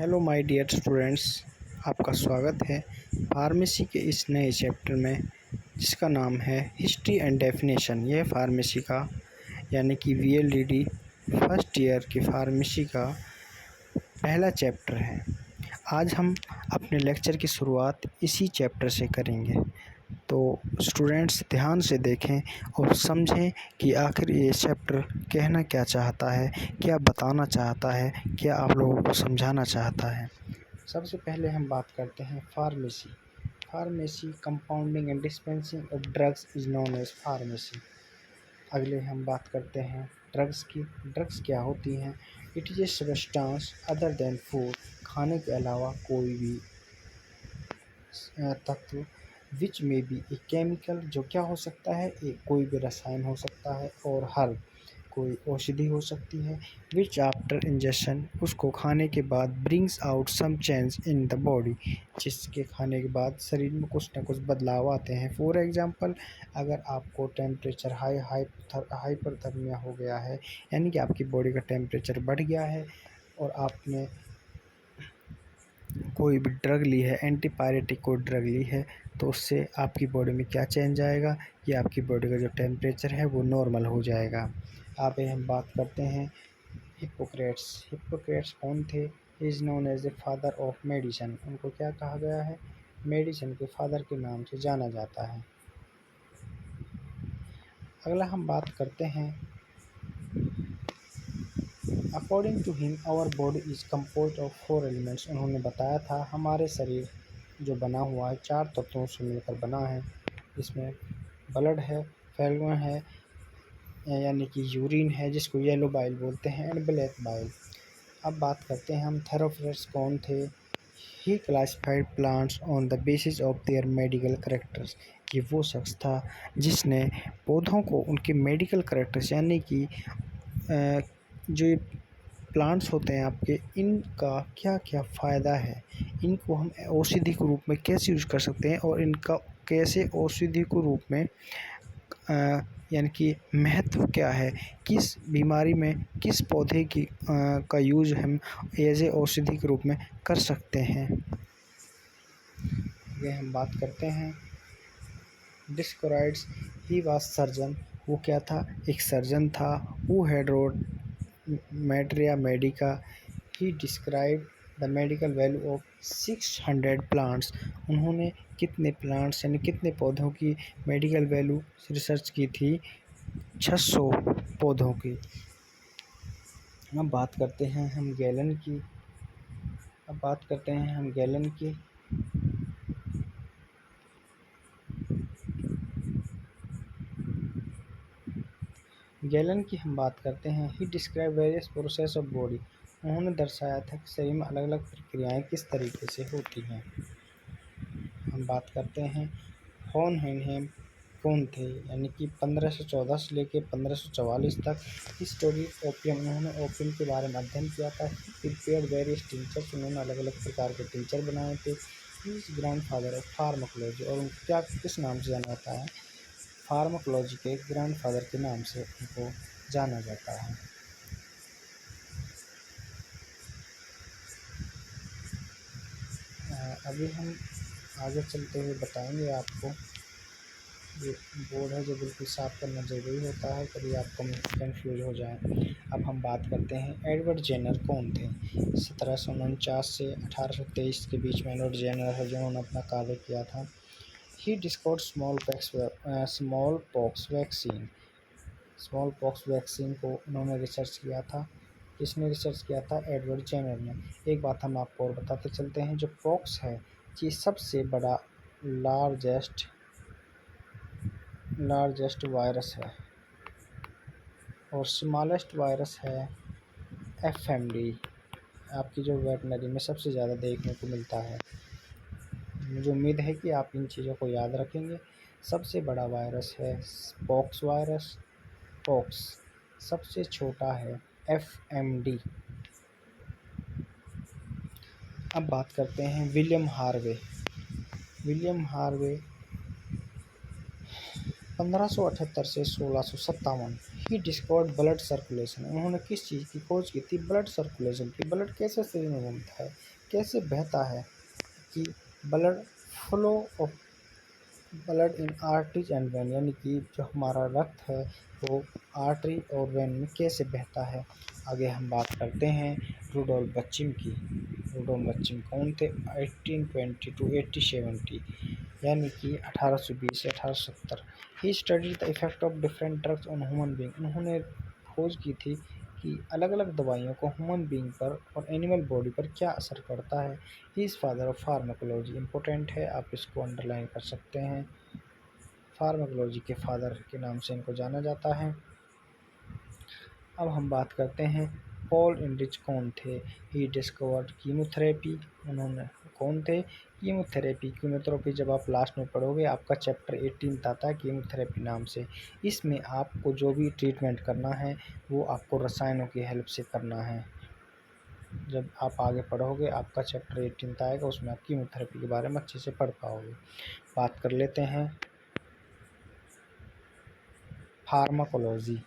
Hello my dear students, आपका स्वागत है फार्मेसी के इस नए चैप्टर में जिसका नाम है हिस्ट्री एंड डेफिनेशन। यह फार्मेसी का यानी कि वीएलडीडी फर्स्ट ईयर की फार्मेसी का पहला चैप्टर है। आज हम अपने लेक्चर की शुरुआत इसी चैप्टर से करेंगे, तो स्टूडेंट्स ध्यान से देखें और समझें कि आखिर ये चैप्टर कहना क्या चाहता है, क्या बताना चाहता है, क्या आप लोगों को समझाना चाहता है। सबसे पहले हम बात करते हैं pharmacy. Pharmacy compounding and dispensing of drugs is known as pharmacy. अगले हम बात करते हैं ड्रग्स की। ड्रग्स क्या होती हैं? It is a substance other than food, खाने के अलावा कोई भी तत्व विच में बी ए केमिकल, जो क्या हो सकता है, एक कोई भी रसायन हो सकता है, और हर्ब कोई औषधि हो सकती है, विच आफ्टर इंजेक्शन उसको खाने के बाद brings out some change in the body, जिसके खाने के बाद शरीर में कुछ ना कुछ बदलाव आते हैं। फॉर एग्जांपल, अगर आपको टेम्परेचर हाइपरथर्मिया हो गया है, यानी कि आपकी बॉडी का टेम्परेचर बढ़ गया है, और आपने कोई भी ड्रग ली है, एंटीपायरेटिक कोई ड्रग ली है, तो उससे आपकी बॉडी में क्या चेंज आएगा, ये आपकी बॉडी का जो टेम्परेचर है वो नॉर्मल हो जाएगा। आगे हम बात करते हैं हिप्पोक्रेट्स। हिप्पोक्रेट्स कौन थे? Is known as the father of medicine. उनको क्या कहा गया है? मेडिसिन के फादर के नाम से जाना जाता है। अगला हम बात करते हैं according to him our body is compose of 4 elements. उन्होंने बताया था हमारे शरीर जो बना हुआ है 4 तत्वों से मिलकर बना है, जिसमें ब्लड है, फेलवन है यानी कि यूरिन है जिसको येलो बाइल बोलते हैं, एंड ब्लैक बाइल। अब बात करते हैं हम थेरोप्रेट्स कौन थे? He classified plants on the basis of their medical characters. ये वो शख्स था जिसने पौधों को उनके मेडिकल करेक्टर्स यानी कि जो ये प्लांट्स होते हैं आपके, इनका क्या क्या फ़ायदा है, इनको हम औषधि के रूप में कैसे यूज कर सकते हैं, और इनका कैसे औषधि के रूप में यानी कि महत्व क्या है, किस बीमारी में किस पौधे की का यूज हम एज ए औषधि के रूप में कर सकते हैं। ये हम बात करते हैं डिस्क्राइब्स। He was surgeon. वो क्या था? एक सर्जन था। Who had wrote materia medica. He describe the medical value of 600 plants. उन्होंने कितने प्लांट्स यानी कितने पौधों की मेडिकल वैल्यू रिसर्च की थी? 600 पौधों की। अब बात करते हैं हम गैलन की। गैलन की हम बात करते हैं। He describe various process of body. उन्होंने दर्शाया था कि शरीर में अलग अलग प्रक्रियाएं किस तरीके से होती हैं। हम बात करते हैं होनहेम कौन थे? यानी कि 1514 से लेकर 1544 तक। History opium. उन्होंने ओपियम के बारे में अध्ययन किया था। Prepare various tinctures. उन्होंने अलग अलग प्रकार के टिंचर बनाए थे। Is grand father of pharmacology. और क्या किस नाम से जाना जाता है? फार्माकोलॉजी के ग्रैंडफादर के नाम से उनको जाना जाता है। अभी हम आगे चलते हुए बताएंगे आपको। ये बोर्ड है जो बिल्कुल साफ करना ज़रूरी होता है, कभी आप कंफ्यूज हो जाए। अब हम बात करते हैं एडवर्ड जेनर कौन थे? 1749 से 1823 के बीच में एडवर्ड जेनर है जिन्होंने अपना कार्य किया था। He discovered small pox vaccine को उन्होंने रिसर्च किया था। किसने रिसर्च किया था? एडवर्ड जेनर ने। एक बात हम आपको और बताते चलते हैं, जो पॉक्स है ये सबसे बड़ा लार्जेस्ट वायरस है, और स्मॉलेस्ट वायरस है एफएमडी, आपकी जो वेटनरी में सबसे ज़्यादा देखने को मिलता है। मुझे उम्मीद है कि आप इन चीज़ों को याद रखेंगे। सबसे बड़ा वायरस है पॉक्स वायरस, पॉक्स। सबसे छोटा है एफएमडी। अब बात करते हैं विलियम हार्वे। 1578 से 1657। He discovered blood circulation. उन्होंने किस चीज़ की खोज की थी? ब्लड सर्कुलेशन की। ब्लड कैसे शरीर में घूमता है, कैसे बहता है, कि blood flow of blood in arteries and when, यानी कि जो हमारा रक्त है वो आर्टरी और वेन में कैसे बहता है। आगे हम बात करते हैं रुडोल्फ बच्चिम की। रुडोल्फ बच्चिम कौन थे? 1820 to 1870, यानी कि 1820 से 1870। He studied the effect of different drugs on human being. उन्होंने खोज की थी कि अलग अलग दवाइयों को ह्यूमन बीइंग पर और एनिमल बॉडी पर क्या असर करता है। He is father of pharmacology. Important है, आप इसको अंडरलाइन कर सकते हैं। फार्माकोलॉजी के फादर के नाम से इनको जाना जाता है। अब हम बात करते हैं पॉल इनरिच कौन थे? He discovered chemotherapy. उन्होंने कौन थे? कीमोथेरेपी जब आप लास्ट में पढ़ोगे आपका चैप्टर 18 आता है कीमोथेरेपी नाम से। इसमें आपको जो भी ट्रीटमेंट करना है वो आपको रसायनों की हेल्प से करना है। जब आप आगे पढ़ोगे आपका चैप्टर 18 आएगा, उसमें आप कीमोथेरेपी के बारे में अच्छे से पढ़ पाओगे। बात कर लेते हैं pharmacology.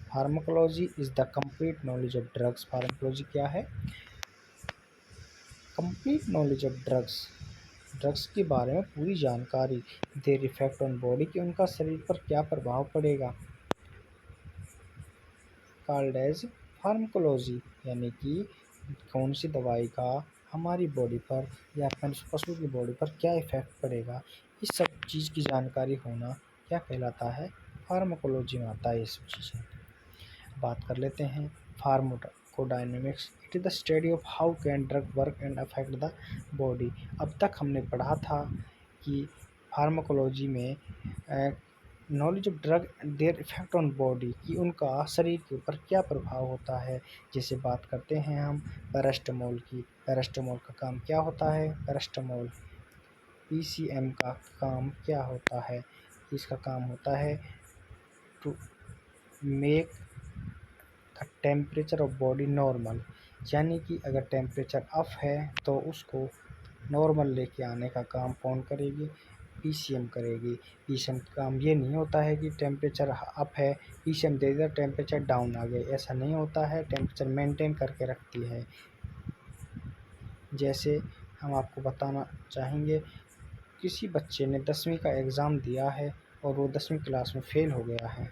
Pharmacology is the complete knowledge of drugs. Pharmacology क्या है? Complete knowledge of drugs. Drugs के बारे में पूरी जानकारी। देयर इफेक्ट ऑन बॉडी, कि उनका शरीर पर क्या प्रभाव पड़ेगा। कॉल्ड एज फार्माकोलॉजी, यानी कि कौन सी दवाई का हमारी बॉडी पर या पशु की बॉडी पर क्या इफेक्ट पड़ेगा, इस सब चीज़ की जानकारी होना क्या कहलाता है? फार्माकोलॉजी में आता है ये सब चीज़ें। बात कर लेते हैं pharmacodynamics. It is the study of how can drug work and affect the body. अब तक हमने पढ़ा था कि फार्माकोलॉजी में knowledge of drug their effect on body, कि उनका शरीर के ऊपर क्या प्रभाव होता है। जैसे बात करते हैं हम पैरास्टामोल की। पैरास्टामोल का काम क्या होता है? पैरास्टामोल पीसीएम का काम क्या होता है? इसका काम होता है to make the temperature of body normal, यानी कि अगर टेम्परेचर अप है तो उसको नॉर्मल लेके आने का काम कौन करेगी? पीसीएम करेगी। पीसीएम का काम ये नहीं होता है कि टेम्परेचर अप है पीसीएम दे दिया टेम्परेचर डाउन आ गए, ऐसा नहीं होता है। टेम्परेचर मेंटेन करके रखती है। जैसे हम आपको बताना चाहेंगे, किसी बच्चे ने 10वीं का एग्ज़ाम दिया है और वो 10वीं क्लास में फ़ेल हो गया है।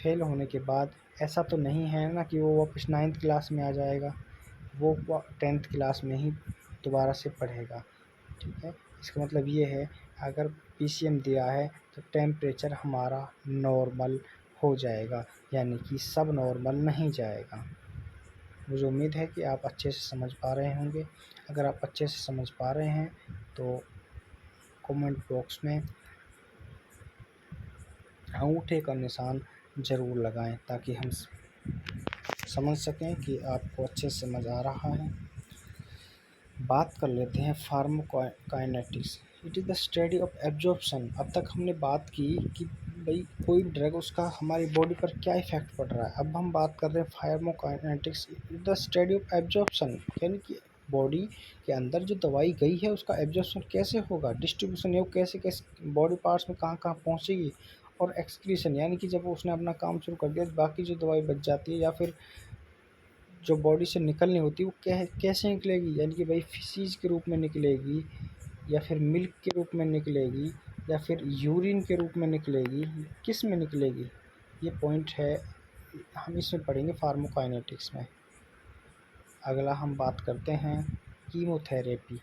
फ़ेल होने के बाद ऐसा तो नहीं है ना कि वो वापस 9th क्लास में आ जाएगा, वो 10th क्लास में ही दोबारा से पढ़ेगा। ठीक है, इसका मतलब ये है अगर पीसीएम दिया है तो टेम्परेचर हमारा नॉर्मल हो जाएगा, यानी कि सब नॉर्मल नहीं जाएगा। मुझे उम्मीद है कि आप अच्छे से समझ पा रहे होंगे। अगर आप अच्छे से समझ पा रहे हैं तो कमेंट बॉक्स में अंगूठे का निशान ज़रूर लगाएं ताकि हम समझ सकें कि आपको अच्छे से समझ आ रहा है। बात कर लेते हैं pharmacokinetics. It is the study of absorption. अब तक हमने बात की कि भाई कोई ड्रग उसका हमारी बॉडी पर क्या इफ़ेक्ट पड़ रहा है। अब हम बात कर रहे हैं pharmacokinetics. It is the study of absorption, यानी कि बॉडी के अंदर जो दवाई गई है उसका एब्जॉर्प्शन कैसे होगा, डिस्ट्रीब्यूशन है वो कैसे कैसे बॉडी पार्ट्स में कहाँ कहाँ पहुँचेगी, और एक्सक्रीशन, यानी कि जब उसने अपना काम शुरू कर दिया बाकी जो दवाई बच जाती है या फिर जो बॉडी से निकलनी होती है वो कैसे निकलेगी, यानी कि भाई फिसीज के रूप में निकलेगी या फिर मिल्क के रूप में निकलेगी या फिर यूरिन के रूप में निकलेगी, किस में निकलेगी, ये पॉइंट है हम इसमें पढ़ेंगे फार्माकोकाइनेटिक्स में। अगला हम बात करते हैं कीमोथेरेपी।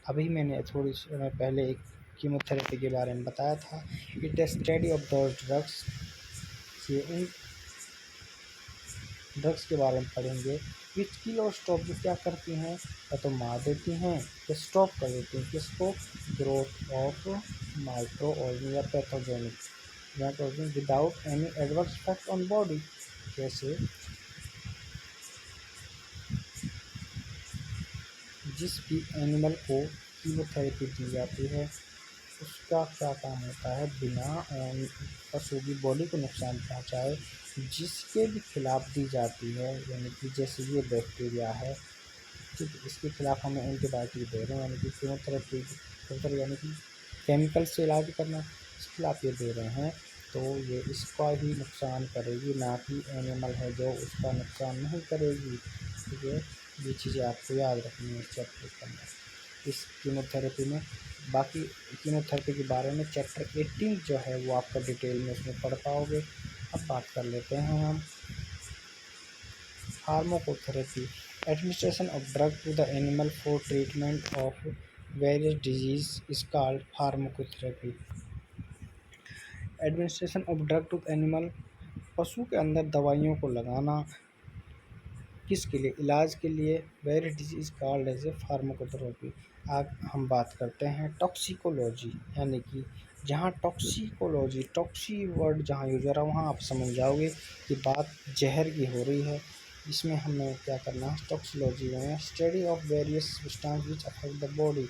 अभी मैंने थोड़ी समय पहले एक कीमोथेरेपी के बारे में बताया था। It is study of those drugs. ये उन ड्रग्स के बारे में पढ़ेंगे विच किल और स्टॉप, जो क्या करती हैं या तो मार देती हैं या स्टॉप कर देती हैं किसको? ग्रोथ ऑफ माइक्रो ऑर्गेनिज्म या pathogenic without any adverse effect on body. जैसे जिस भी एनिमल को कीमोथेरेपी दी जाती है उसका क्या काम होता है? बिना पशु की बॉडी को नुकसान पहुंचाए जिसके भी खिलाफ दी जाती है, यानी कि जैसे ये बैक्टीरिया है, ठीक, इसके खिलाफ हमें एंटीबायोटिक दे रहे हैं, यानी कि कीमोथेरेपी यानी कि केमिकल से इलाज करना, इसके खिलाफ ये दे रहे हैं तो ये इसका ही नुकसान करेगी, ना कि एनिमल है जो उसका नुकसान नहीं करेगी। ठीक है, ये चीज़ें आपको याद रखनी है चैप्टर के अंदर इस कीमोथेरेपी में। बाकी कीमोथेरेपी के बारे में चैप्टर 18 जो है वो आपका डिटेल में उसमें पढ़ पाओगे। अब बात कर लेते हैं हम pharmacotherapy, administration of drug to the animal for treatment of various disease is called pharmacotherapy. Administration of drug to animal, पशु के अंदर दवाइयों को लगाना, किसके लिए, इलाज के लिए। Various disease called as a pharmacotherapy. अब हम बात करते हैं टॉक्सिकोलॉजी, यानी कि जहाँ टॉक्सिकोलॉजी, टॉक्सी वर्ड जहाँ यूज हो रहा है वहाँ आप समझ जाओगे कि बात जहर की हो रही है। इसमें हमें क्या करना है, टॉक्सिकोलॉजी में study of various substance which affect the body,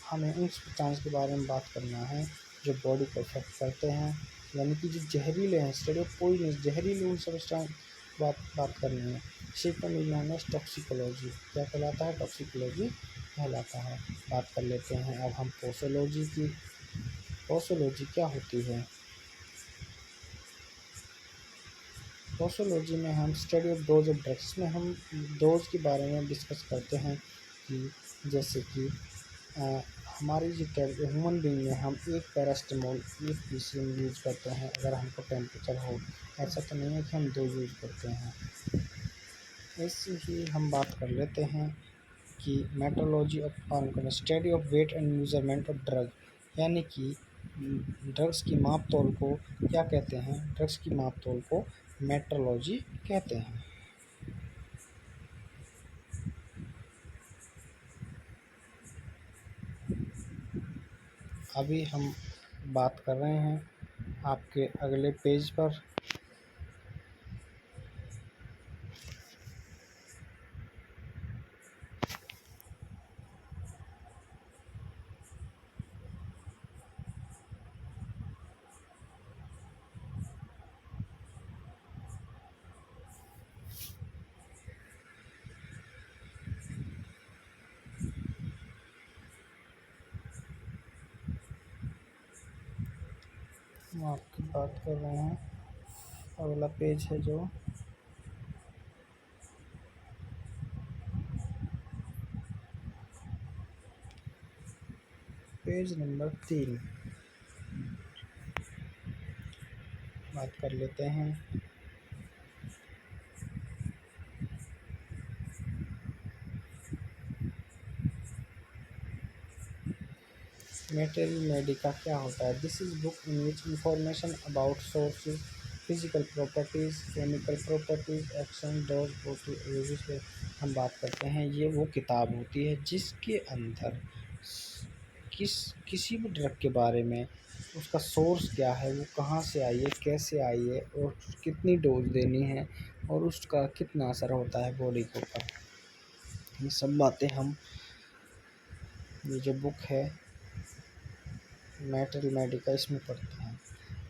हमें उन सब्सटेंस के बारे में बात करना है जो बॉडी को अफेक्ट करते हैं, यानी कि जो जहरीले हैं, स्टडी ऑफ पॉइजन, जहरीले उन सब्सटेंस बात करनी है। सिर्फ में टॉक्सिकोलॉजी क्या कहलाता है, टॉक्सिकोलॉजी कहलाता है। बात कर लेते हैं अब हम पोसोलॉजी की। पोसोलॉजी क्या होती है, पोसोलॉजी में हम study of dose of drugs में हम डोज के बारे में डिस्कस करते हैं कि जैसे कि हमारी जो ह्यूमन बीइंग में हम एक पैरास्टामोल 1 पीसीएम यूज़ करते हैं अगर हमको टेम्परेचर हो, ऐसा तो नहीं है कि हम 2 यूज़ करते हैं। ऐसे ही हम बात कर लेते हैं कि metrology of pharmacology, study of weight and measurement of drug, यानी कि ड्रग्स की माप तोल को क्या कहते हैं, ड्रग्स की माप तोल को मेट्रोलॉजी कहते हैं। अभी हम बात कर रहे हैं आपके अगले पेज पर हम आपकी बात कर रहे हैं। अगला पेज है जो पेज नंबर 3 बात कर लेते हैं। मेटेरियल मेडिका क्या होता है, this is book in which information about sources, physical properties, chemical properties, action, dose पे हम बात करते हैं। ये वो किताब होती है जिसके अंदर किसी भी ड्रग के बारे में उसका सोर्स क्या है, वो कहाँ से आई है, कैसे आई है और कितनी डोज देनी है और उसका कितना असर होता है बॉडी के ऊपर, ये सब बातें हम ये जो बुक है मेटेरियल मेडिका इसमें पढ़ते हैं।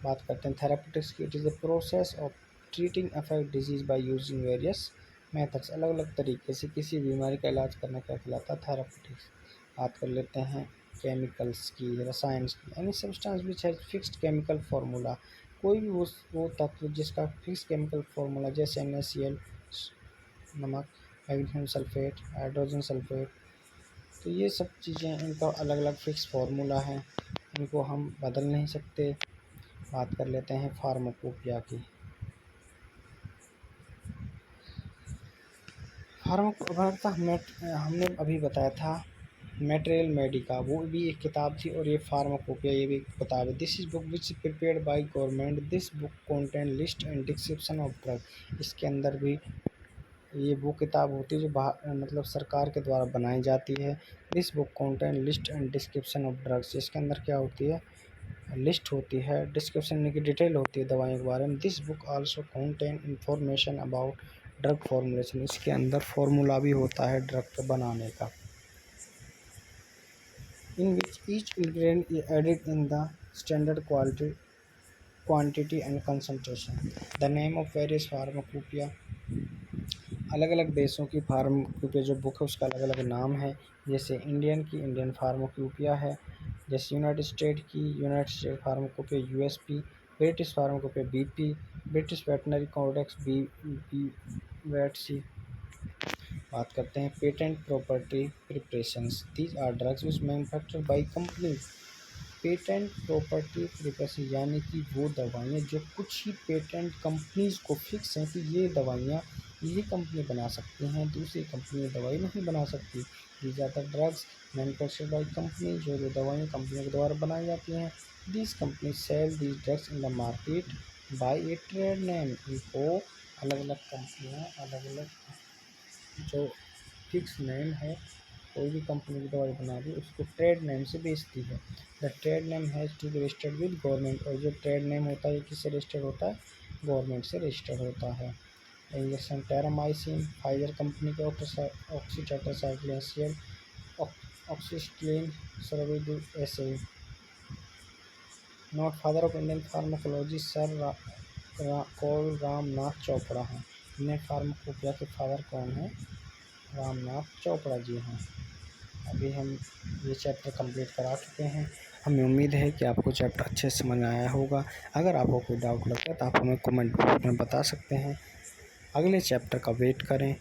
बात करते हैं थेरापेटिक्स की, it is the process of treating affect disease by using various methods, अलग अलग तरीके से किसी बीमारी का इलाज करने का कहलाता है थेरापेटिक्स। बात कर लेते हैं केमिकल्स की, रसायन की, यानी substance which has fixed chemical formula, कोई भी वो तत्व जिसका फिक्स केमिकल फार्मूला, जैसे NaCl नमक, मैग्नीशियम सल्फेट, हाइड्रोजन सल्फेट, तो ये सब चीज़ें इनका अलग अलग फिक्स फार्मूला है, इनको हम बदल नहीं सकते। बात कर लेते हैं फार्माकोपिया की। फार्माकोपिया हमने अभी बताया था मेटेरियल मेडिका, वो भी एक किताब थी, और ये फार्माकोपिया ये भी एक किताब है। This is book which prepared by government, this book contain list and description of drug, इसके अंदर भी ये वो किताब होती है जो मतलब सरकार के द्वारा बनाई जाती है। This book contain list and description of drugs, इसके अंदर क्या होती है, लिस्ट होती है, डिस्क्रिप्शन यानी कि डिटेल होती है दवाइयों के बारे में। This book also contain information about drug formulation, इसके अंदर फार्मूला भी होता है ड्रग के बनाने का। In which each ingredient is added in the standard quantity and concentration. The name of various pharmacopoeia, अलग अलग देशों की फार्माकोपिया जो बुक है उसका अलग अलग नाम है। जैसे इंडियन की इंडियन फार्माकोपिया है, जैसे यूनाइटेड स्टेट की united state pharmacopoeia USP, British pharmacopoeia BP, British veterinary codex BVvetC। बात करते हैं patent property preparations. These are drugs which manufactured by companies. Patent property preparation यानी कि वो दवाइयाँ जो कुछ ही पेटेंट कंपनीज को फिक्स हैं कि ये दवाइयाँ ये कंपनी बना सकती हैं, दूसरी कंपनी दवाई नहीं बना सकती। These are the drugs manufactured by company, जो दवाइयाँ कंपनियों के द्वारा बनाई जाती हैं। These company sell these drugs in the market by a trade name. इनको अलग अलग कंपनियाँ अलग अलग जो फिक्स नेम है, कोई भी कंपनी की दवाई बना रही है उसको ट्रेड नेम से बेचती है। The trade name has to be registered with government. और जो ट्रेड नेम होता है किससे रजिस्टर्ड होता है? गवर्नमेंट से रजिस्टर्ड होता है। इंजेक्शन टेरामाइसिन फाइजर कंपनी के ऑक्सीटेट्रासाइक्लिन ऑक्सीस्टिलिन सर्विडू एसे। Not father of Indian pharmacology sir col Ramnath Chopra हैं। इंडियन फार्माकोपिया के फादर कौन हैं? रामनाथ चोपड़ा जी हैं। अभी हम ये चैप्टर कंप्लीट करा चुके हैं। हमें उम्मीद है कि आपको चैप्टर अच्छे से समझ आया होगा। अगर आपको कोई डाउट लगता है तो आप हमें कमेंट बॉक्स में बता सकते हैं। अगले चैप्टर का वेट करें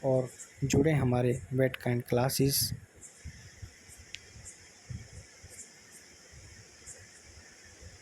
और जुड़ें हमारे वेट काइंड क्लासेस